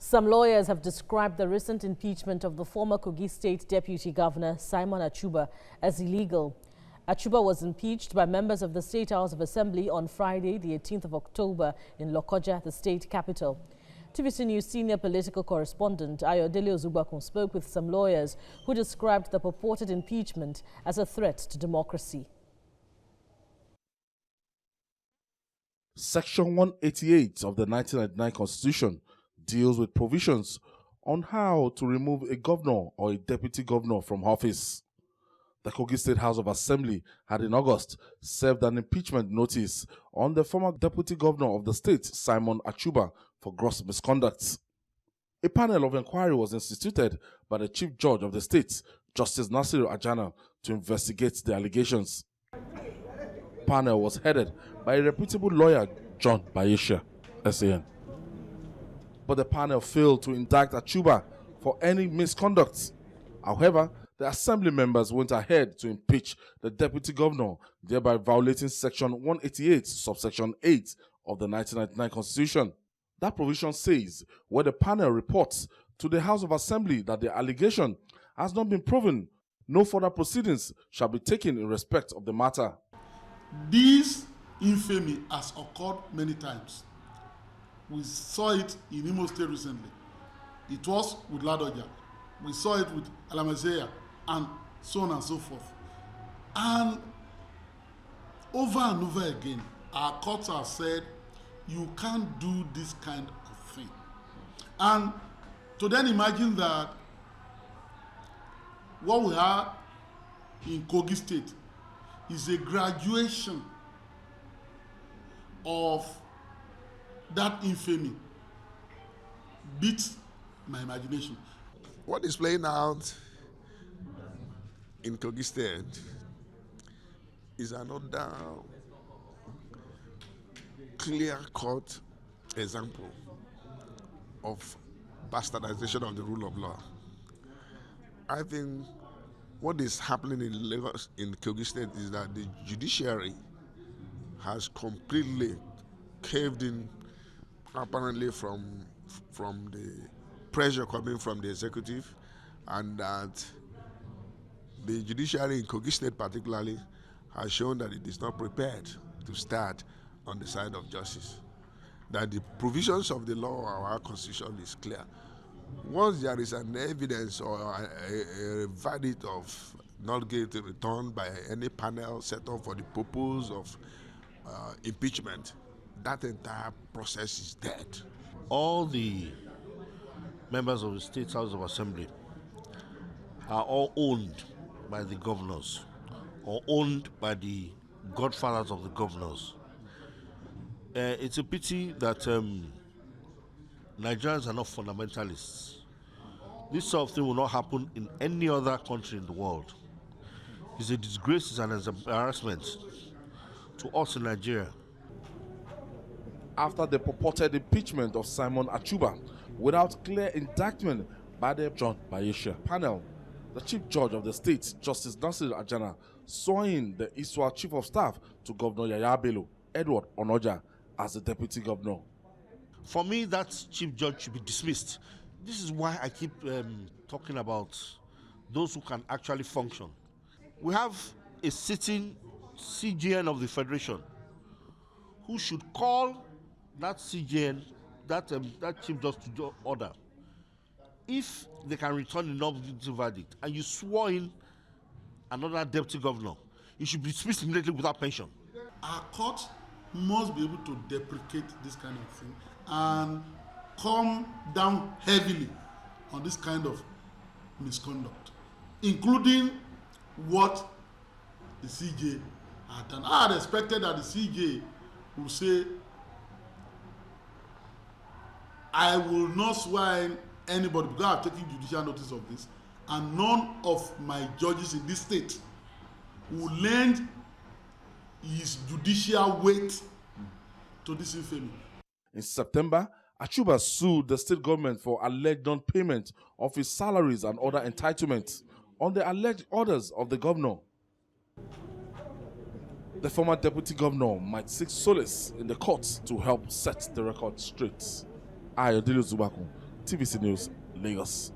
Some lawyers have described the recent impeachment of the former Kogi State Deputy Governor Simon Achuba as illegal. Achuba was impeached by members of the State House of Assembly on Friday, the 18th of October in Lokoja, the state capital. TVC News senior political correspondent Ayodele Ozugbakun spoke with some lawyers who described the purported impeachment as a threat to democracy. Section 188 of the 1999 Constitution deals with provisions on how to remove a governor or a deputy governor from office. The Kogi State House of Assembly had in August served an impeachment notice on the former deputy governor of the state, Simon Achuba, for gross misconduct. A panel of inquiry was instituted by the Chief Judge of the state, Justice Nasiru Ajana, to investigate the allegations. The panel was headed by a reputable lawyer, John Bayesha, SAN. But the panel failed to indict Achuba for any misconduct. However, the assembly members went ahead to impeach the deputy governor, thereby violating Section 188, subsection 8 of the 1999 Constitution. That provision says, where the panel reports to the House of Assembly that the allegation has not been proven, no further proceedings shall be taken in respect of the matter. This infamy has occurred many times. We saw it in Imo State recently. It was with Ladoja. We saw it with Alamazeya, and so on and so forth. And over again, our courts have said, you can't do this kind of thing. And to then imagine that what we have in Kogi State is a graduation of that infamy beats my imagination. What is playing out in Kogi State is another clear-cut example of bastardization of the rule of law. I think what is happening in Lagos, in Kogi State, is that the judiciary has completely caved in, apparently from the pressure coming from the executive, and that the judiciary in Kogi State particularly has shown that it is not prepared to start on the side of justice. That the provisions of the law of our constitution is clear. Once there is an evidence or a verdict of not guilty returned by any panel set up for the purpose of impeachment, that entire process is dead. All the members of the State House of Assembly are all owned by the governors or owned by the godfathers of the governors. It's a pity that Nigerians are not fundamentalists. This sort of thing will not happen in any other country in the world. It's a disgrace, it's an embarrassment to us in Nigeria. After the purported impeachment of Simon Achuba, without clear indictment by the John Bayesha panel, the Chief Judge of the state, Justice Nasiru Ajana, saw in the ISWA Chief of Staff to Governor Yahaya Bello, Edward Onoja, as the Deputy Governor. For me, that Chief Judge should be dismissed. This is why I keep talking about those who can actually function. We have a sitting CJN of the Federation who should call that CJN, that Chief Judge to order. If they can return a not guilty verdict and you swore in another deputy governor, you should be dismissed immediately without pension. Our court must be able to deprecate this kind of thing and come down heavily on this kind of misconduct, including what the CJ had done. I had expected that the CJ would say, I will not swear in anybody because I have taken judicial notice of this, and none of my judges in this state will lend his judicial weight to this infamy. In September, Achuba sued the state government for alleged non-payment of his salaries and other entitlements on the alleged orders of the governor. The former deputy governor might seek solace in the courts to help set the record straight. Ayodele Ozugbakun, TVC News, Lagos.